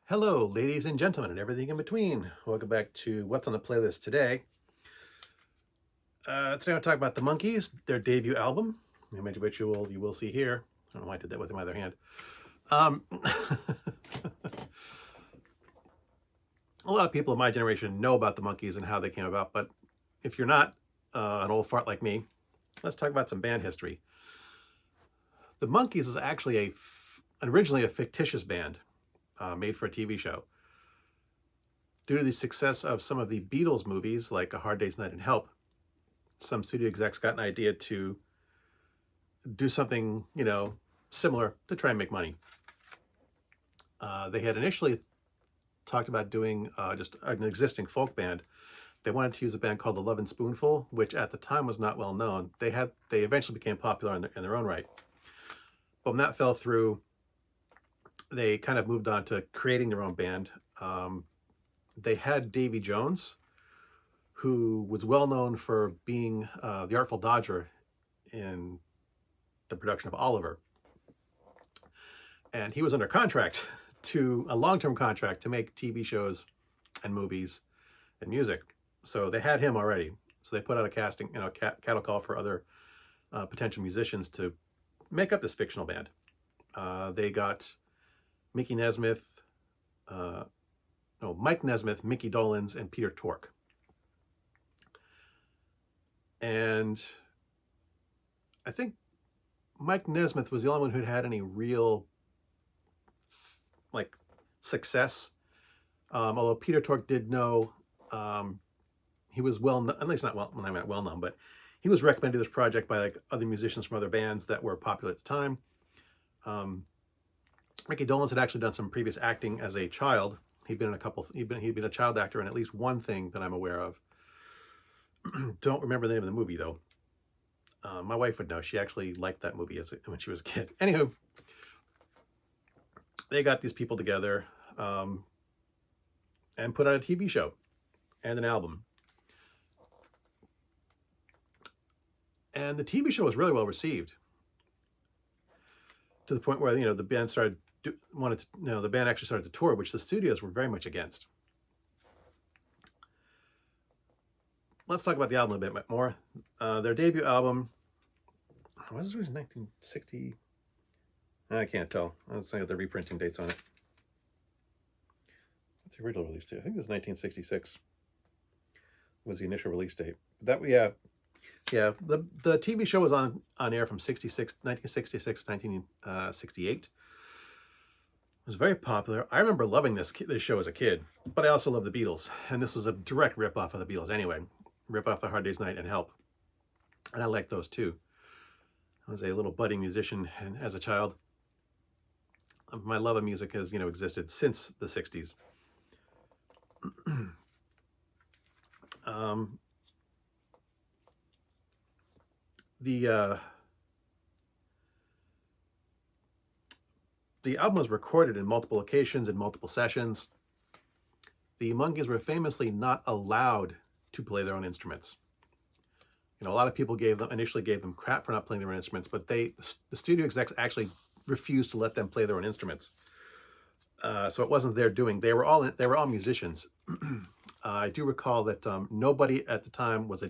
Hello, ladies and gentlemen, and everything in between. Welcome back to What's on the Playlist today. Today I'll talk about the Monkees, their debut album, image of which you will see here. I don't know why I did that with my other hand. A lot of people of my generation know about the Monkees and how they came about, but if you're not an old fart like me, let's talk about some band history. The Monkees is actually originally a fictitious band made for a TV show. Due to the success of some of the Beatles movies, like A Hard Day's Night and Help, some studio execs got an idea to do something, similar to try and make money. They had initially talked about doing just an existing folk band. They wanted to use a band called the Love and Spoonful, which at the time was not well known. They eventually became popular in their own right. But when that fell through, they kind of moved on to creating their own band. They had Davy Jones, who was well known for being the Artful Dodger in the production of Oliver. And he was under contract a long-term contract to make TV shows and movies and music. So they had him already. So they put out a casting, cattle call for other potential musicians to make up this fictional band. They got Mike Nesmith, Mickey Dolenz, and Peter Tork. And I think Mike Nesmith was the only one who'd had any real success. Although Peter Tork did know, he was at least not well known, but he was recommended to this project by other musicians from other bands that were popular at the time. Mickey Dolenz had actually done some previous acting as a child. He'd been a child actor in at least one thing that I'm aware of. Don't remember the name of the movie though. My wife would know. She actually liked that movie when she was a kid. Anywho, they got these people together and put out a TV show and an album. And the TV show was really well received, to the point where the band the band actually started to tour, which the studios were very much against. Let's talk about the album a bit more. Their debut album was it 1960? I can't tell. I was looking at the reprinting dates on it. What's the original release date? I think this is 1966 was the initial release date. The TV show was on air from 1966 to 1968. It was very popular. I remember loving this show as a kid, but I also love the Beatles, and this was a direct rip-off of the Beatles anyway. Rip-off The Hard Day's Night and Help. And I liked those too. I was a little budding musician and as a child. My love of music has, existed since the 60s. The album was recorded in multiple locations and multiple sessions. The Monkees were famously not allowed to play their own instruments. A lot of people initially gave them crap for not playing their own instruments, but the studio execs actually refused to let them play their own instruments. So it wasn't their doing. They were all musicians. I do recall that nobody at the time was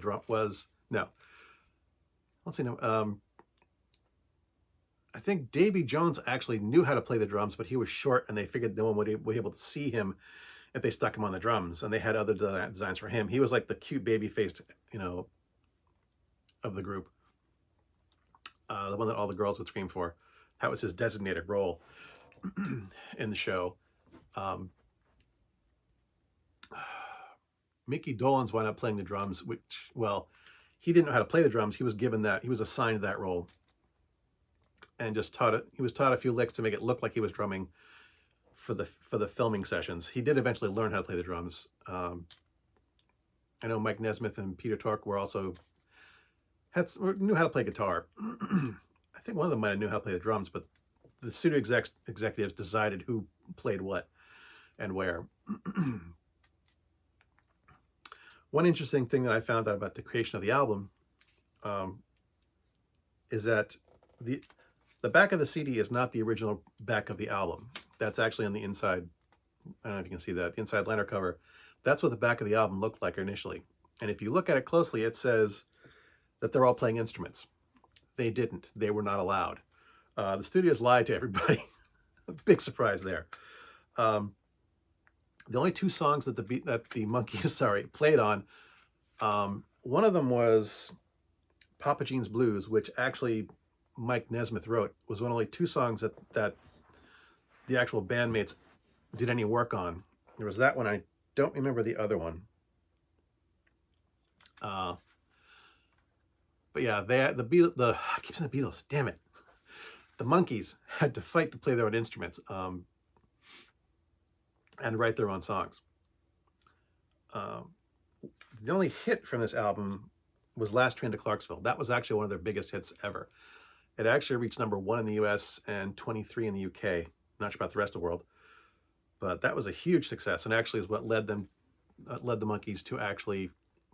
I think Davy Jones actually knew how to play the drums, but he was short, and they figured no one would be able to see him if they stuck him on the drums, and they had other designs for him. He was like the cute baby-faced, of the group, the one that all the girls would scream for. That was his designated role in the show. Mickey Dolenz wound up playing the drums, which, he didn't know how to play the drums. He was assigned that role, and he was taught a few licks to make it look like he was drumming for the filming sessions. He did eventually learn how to play the drums. I know Mike Nesmith and Peter Tork were also knew how to play guitar. I think one of them might have knew how to play the drums, but the studio executives decided who played what and where. One interesting thing that I found out about the creation of the album is that the back of the CD is not the original back of the album. That's actually on the inside I don't know if you can see that, the inside liner cover. That's what the back of the album looked like initially. And if you look at it closely, it says that they're all playing instruments. They didn't. They were not allowed. The studios lied to everybody. Big surprise there. The only two songs that the Monkees, sorry, played on, one of them was Papa Jean's Blues, which actually Mike Nesmith wrote. Was one of only two songs that the actual bandmates did any work on. There was that one. I don't remember the other one. But yeah, I keep saying the Beatles. Damn it, the Monkees had to fight to play their own instruments and write their own songs. The only hit from this album was Last Train to Clarksville. That was actually one of their biggest hits ever. It actually reached #1 in the US and 23 in the UK. Not sure about the rest of the world, but that was a huge success, and actually is what led the Monkees to actually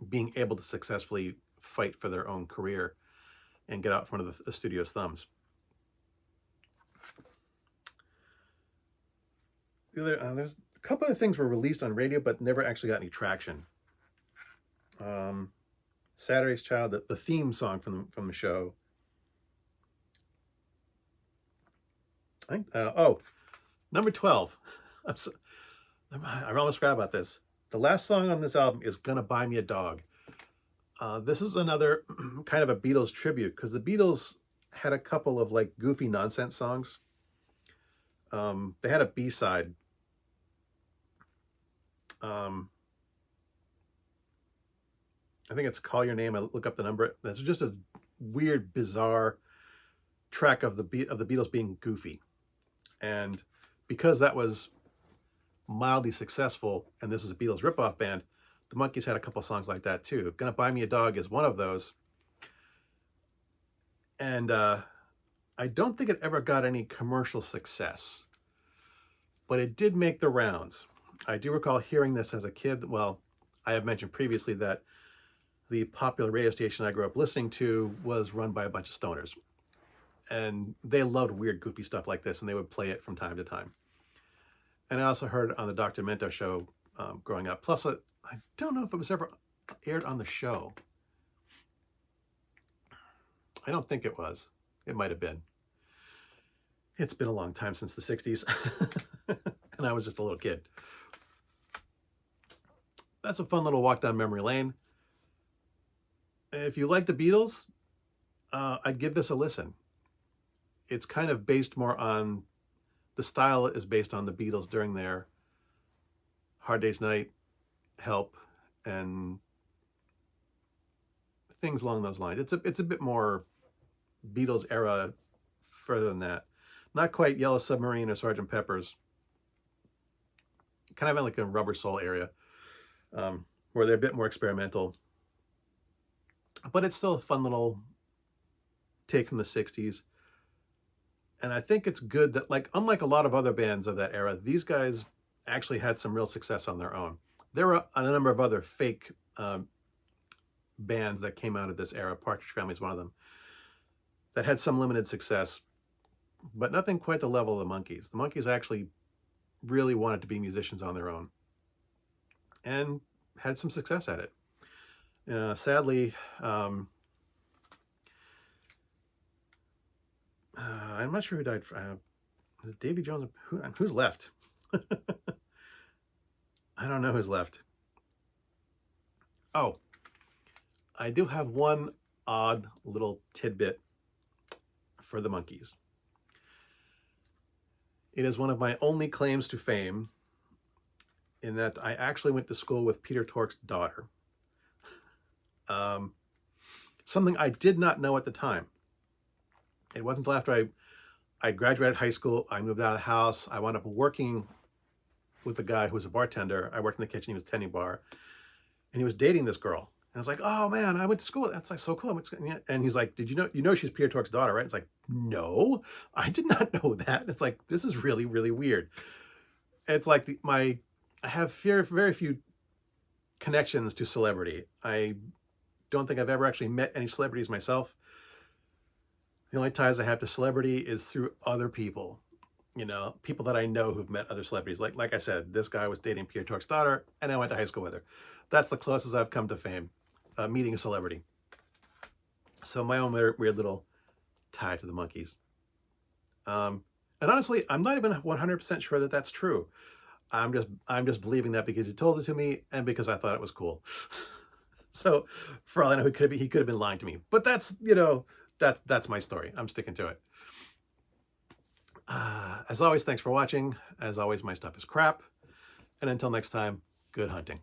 being able to successfully fight for their own career and get out in front of the studio's thumbs. There's a couple of things were released on radio but never actually got any traction. Saturday's Child, the theme song from the show. I think, number 12. I almost forgot about this. The last song on this album is Gonna Buy Me a Dog. This is another kind of a Beatles tribute, because the Beatles had a couple of like goofy nonsense songs. They had a B-side. I think it's Call Your Name. I look up the number. That's just a weird, bizarre track of the Beatles being goofy. And because that was mildly successful, and this is a Beatles ripoff band, the Monkees had a couple songs like that too. Gonna Buy Me a Dog is one of those. And I don't think it ever got any commercial success, but it did make the rounds. I do recall hearing this as a kid. Well, I have mentioned previously that the popular radio station I grew up listening to was run by a bunch of stoners. And they loved weird, goofy stuff like this, and they would play it from time to time. And I also heard it on the Dr. Mento show growing up. Plus, I don't know if it was ever aired on the show. I don't think it was. It might have been. It's been a long time since the 60s. And I was just a little kid. That's a fun little walk down memory lane. If you like the Beatles, I'd give this a listen. It's kind of based more on, the style is based on the Beatles during their Hard Day's Night, Help, and things along those lines. It's a bit more Beatles era further than that. Not quite Yellow Submarine or Sgt. Pepper's. Kind of in like a Rubber Soul area, where they're a bit more experimental. But it's still a fun little take from the 60s. And I think it's good that, like, unlike a lot of other bands of that era, these guys actually had some real success on their own. There were a number of other fake bands that came out of this era. Partridge Family is one of them, that had some limited success, but nothing quite the level of the Monkees. The Monkees actually really wanted to be musicians on their own and had some success at it. Sadly, I'm not sure who died. Is it Davy Jones? Who's left? I don't know who's left. Oh, I do have one odd little tidbit for the Monkees. It is one of my only claims to fame, in that I actually went to school with Peter Tork's daughter. Something I did not know at the time. It wasn't until after I graduated high school, I moved out of the house, I wound up working with a guy who was a bartender. I worked in the kitchen, he was tending bar, and he was dating this girl. And I was like, oh man, I went to school. That's like so cool. And he's like, did you know she's Peter Tork's daughter, right? It's like, no, I did not know that. It's like, this is really, really weird. It's like I have very few connections to celebrity. I don't think I've ever actually met any celebrities myself. The only ties I have to celebrity is through other people. You know, people that I know who've met other celebrities. Like I said, this guy was dating Pierre Tork's daughter, and I went to high school with her. That's the closest I've come to fame, meeting a celebrity. So my own weird little tie to the Monkees. And honestly, I'm not even 100% sure that that's true. I'm just believing that because he told it to me and because I thought it was cool. So for all I know, he could have been lying to me. But that's, you know, that's my story. I'm sticking to it. As always, thanks for watching. As always, my stuff is crap. And until next time, good hunting.